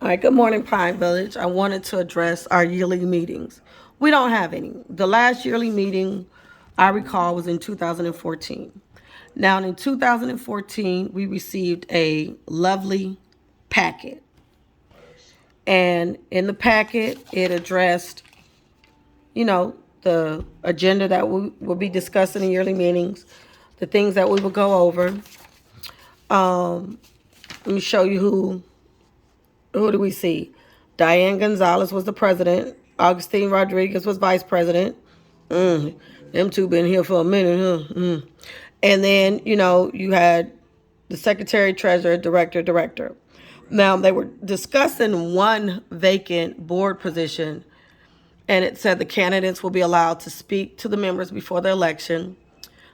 All right, good morning, Pine Village. I wanted to address our yearly meetings. We don't have any. The last yearly meeting I recall was in 2014. Now, in 2014, we received a lovely packet. And in the packet, it addressed, the agenda that we will be discussing in yearly meetings, the things that we will go over. Let me show you who do we see? Diane Gonzalez was the president. Augustine Rodriguez was vice president. Them two been here for a minute, huh? And then, you had the secretary, treasurer, director. Now, they were discussing one vacant board position, and it said the candidates will be allowed to speak to the members before the election.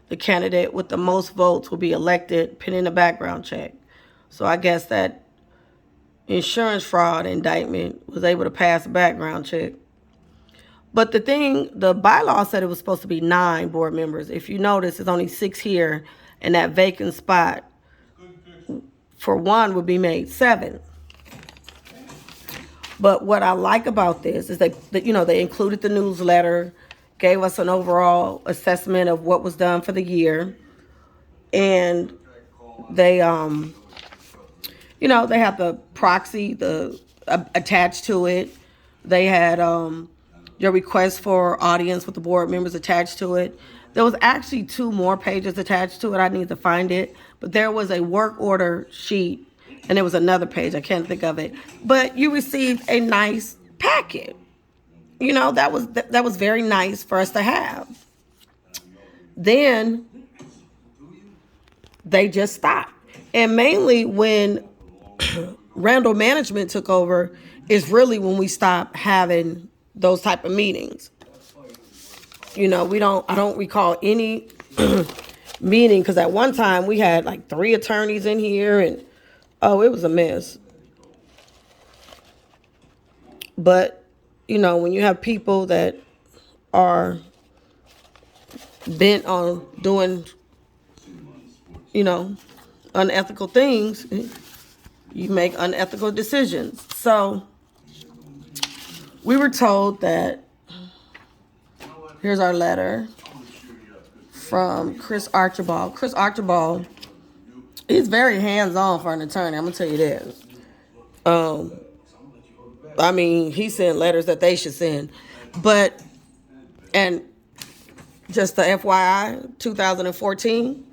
The candidate with the most votes will be elected pending a background check. So I guess that insurance fraud indictment was able to pass a background check. But the bylaw said it was supposed to be 9 board members. If you notice, there's only 6 here, and that vacant spot for one would be made 7. But what I like about this is they included the newsletter, gave us an overall assessment of what was done for the year, and they they have the proxy attached to it. They had your request for audience with the board members attached to it. There was actually 2 more pages attached to it. I need to find it. But there was a work order sheet, and there was another page. I can't think of it. But you received a nice packet. That was very nice for us to have. Then they just stopped. And mainly when Randall management took over is really when we stopped having those type of meetings. I don't recall any meeting, because at one time we had like 3 attorneys in here, and it was a mess. But when you have people that are bent on doing unethical things, you make unethical decisions. So we were told that, here's our letter from Chris Archibald. Chris Archibald is very hands-on for an attorney, I'm going to tell you this. He sent letters that they should send. And just the FYI, 2014,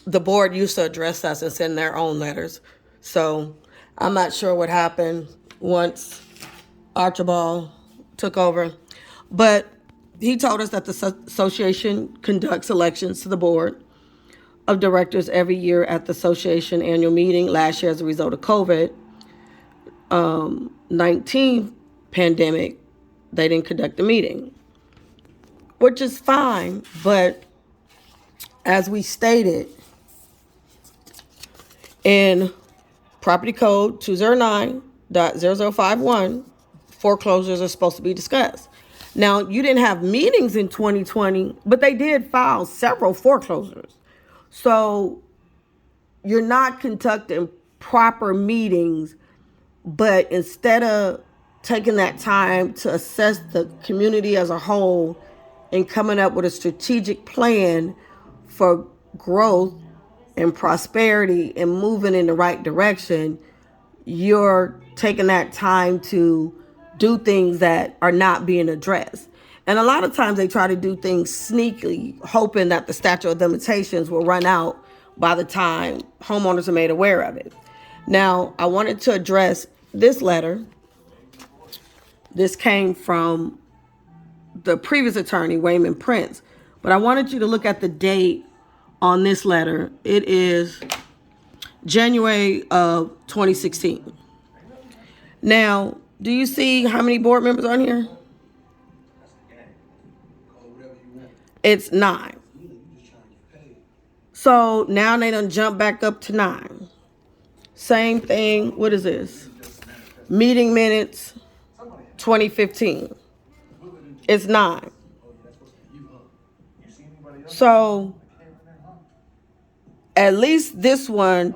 the board used to address us and send their own letters. So I'm not sure what happened once Archibald took over. But he told us that the association conducts elections to the board of directors every year at the association annual meeting. Last year, as a result of COVID-19 pandemic, they didn't conduct the meeting, which is fine. But as we stated in Property Code 209.0051, foreclosures are supposed to be discussed. Now, you didn't have meetings in 2020, but they did file several foreclosures. So you're not conducting proper meetings, but instead of taking that time to assess the community as a whole and coming up with a strategic plan for growth and prosperity and moving in the right direction, you're taking that time to do things that are not being addressed. And a lot of times they try to do things sneakily, hoping that the statute of limitations will run out by the time homeowners are made aware of it. Now, I wanted to address this letter. This came from the previous attorney, Wayman Prince. But I wanted you to look at the date on this letter. It is January of 2016. Now, do you see how many board members are on here? It's 9. So now they done jump back up to 9. Same thing. What is this? Meeting minutes 2015. It's 9. So at least this one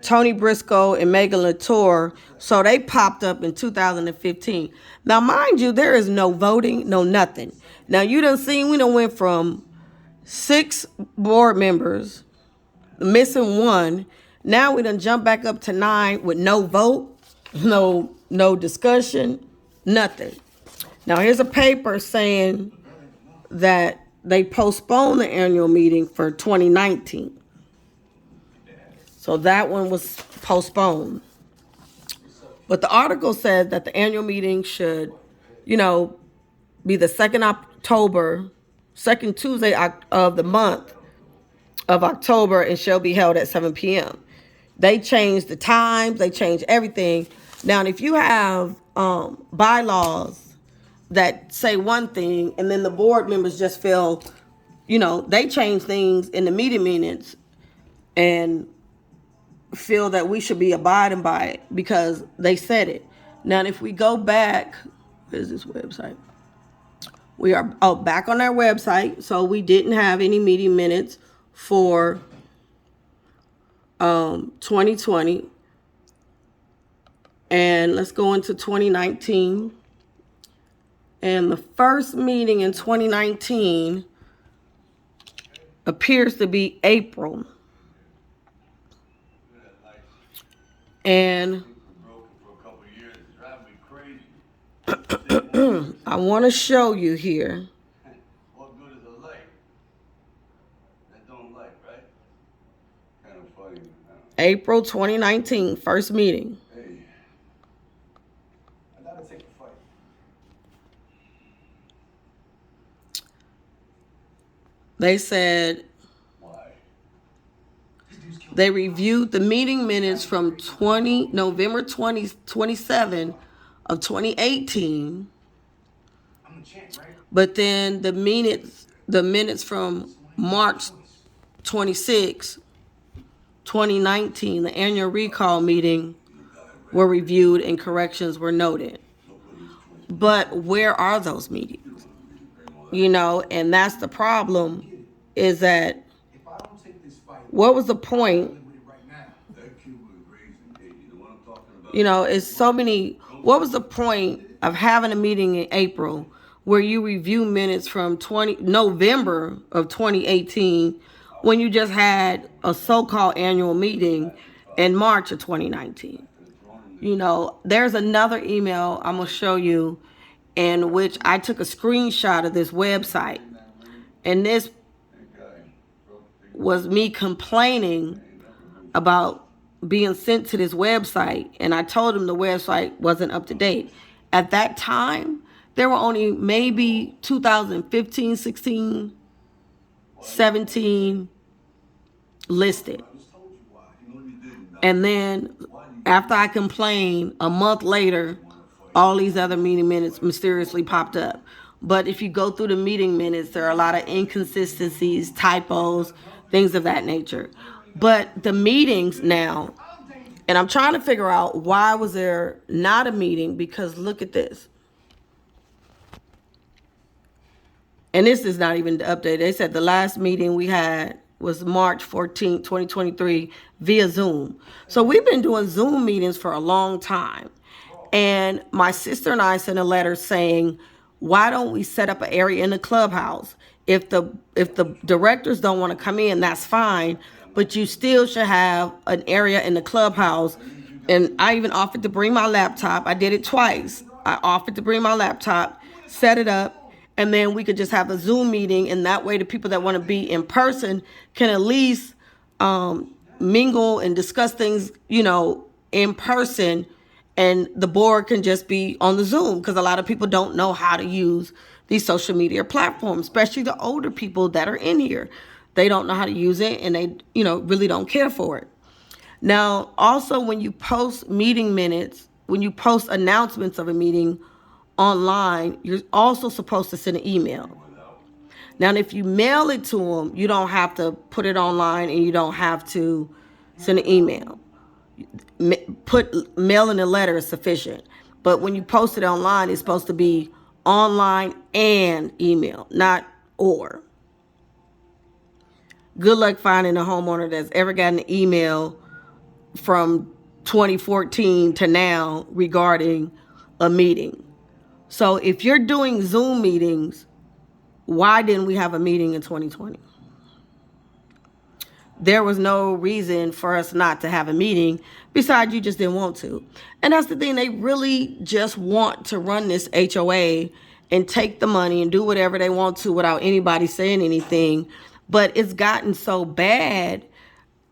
Tony Briscoe and Megan Latour. So they popped up in 2015. Now, mind you, there is no voting, no nothing. Now, you done seen, we done went from 6 board members, missing 1. Now we done jump back up to 9 with no vote, no discussion, nothing. Now, here's a paper saying that they postponed the annual meeting for 2019. So that one was postponed. But the article said that the annual meeting should, be the second Tuesday of the month of October, and shall be held at 7 p.m. They changed the times, they changed everything. Now, if you have bylaws that say one thing, and then the board members just feel, they change things in the meeting minutes and feel that we should be abiding by it because they said it. Now, if we go back, where's this website? We are back on our website. So we didn't have any meeting minutes for 2020. And let's go into 2019. And the first meeting in 2019 appears to be April. And I want to show you here. What good is a light that don't light, right? Kind of funny. April 2019, first meeting. Hey, I gotta take a fight. They said they reviewed the meeting minutes from November 27 of 2018. But then the minutes from March 26, 2019, the annual recall meeting, were reviewed and corrections were noted. But where are those meetings? And that's the problem, is that what was the point? It's so many. What was the point of having a meeting in April where you review minutes from November of 2018 when you just had a so-called annual meeting in March of 2019? There's another email I'm going to show you in which I took a screenshot of this website. And this was me complaining about being sent to this website, and I told him the website wasn't up to date. At that time, there were only maybe 2015, 16, 17 listed. And then after I complained, a month later, all these other meeting minutes mysteriously popped up. But if you go through the meeting minutes, there are a lot of inconsistencies, typos, things of that nature. But the meetings now, and I'm trying to figure out why was there not a meeting, because look at this. And this is not even the update. They said the last meeting we had was March 14, 2023 via Zoom. So we've been doing Zoom meetings for a long time. And my sister and I sent a letter saying, why don't we set up an area in the clubhouse? If the directors don't want to come in, that's fine. But you still should have an area in the clubhouse. And I even offered to bring my laptop. I did it twice. I offered to bring my laptop, set it up, and then we could just have a Zoom meeting. And that way the people that want to be in person can at least mingle and discuss things, in person. And the board can just be on the Zoom, because a lot of people don't know how to use these social media platforms, especially the older people that are in here. They don't know how to use it, and they, really don't care for it. Now, also, when you post meeting minutes, when you post announcements of a meeting online, you're also supposed to send an email. Now, if you mail it to them, you don't have to put it online, and you don't have to send an email. Mailing a letter is sufficient. But when you post it online, it's supposed to be online and email, not or. Good luck finding a homeowner that's ever gotten an email from 2014 to now regarding a meeting. So if you're doing Zoom meetings, why didn't we have a meeting in 2020? There was no reason for us not to have a meeting, besides you just didn't want to. And that's the thing, they really just want to run this HOA and take the money and do whatever they want to without anybody saying anything. But it's gotten so bad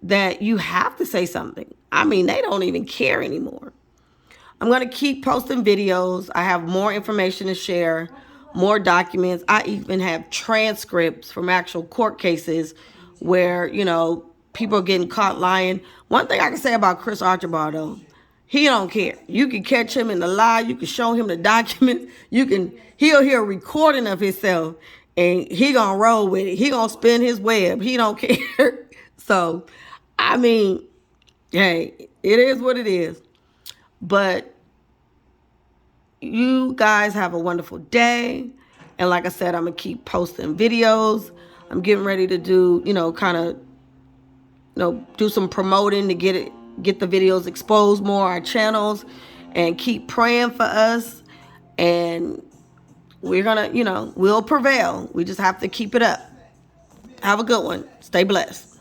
that you have to say something. I mean, they don't even care anymore. I'm going to keep posting videos. I have more information to share, more documents. I even have transcripts from actual court cases where, people are getting caught lying. One thing I can say about Chris Archibald, though, he don't care. You can catch him in the lie. You can show him the documents. He'll hear a recording of himself, and he gonna roll with it. He gonna spin his web. He don't care. So, I mean, hey, it is what it is. But you guys have a wonderful day. And like I said, I'm going to keep posting videos. I'm getting ready to do, do some promoting to get the videos exposed more, our channels, and keep praying for us. And we're going to, we'll prevail. We just have to keep it up. Have a good one. Stay blessed.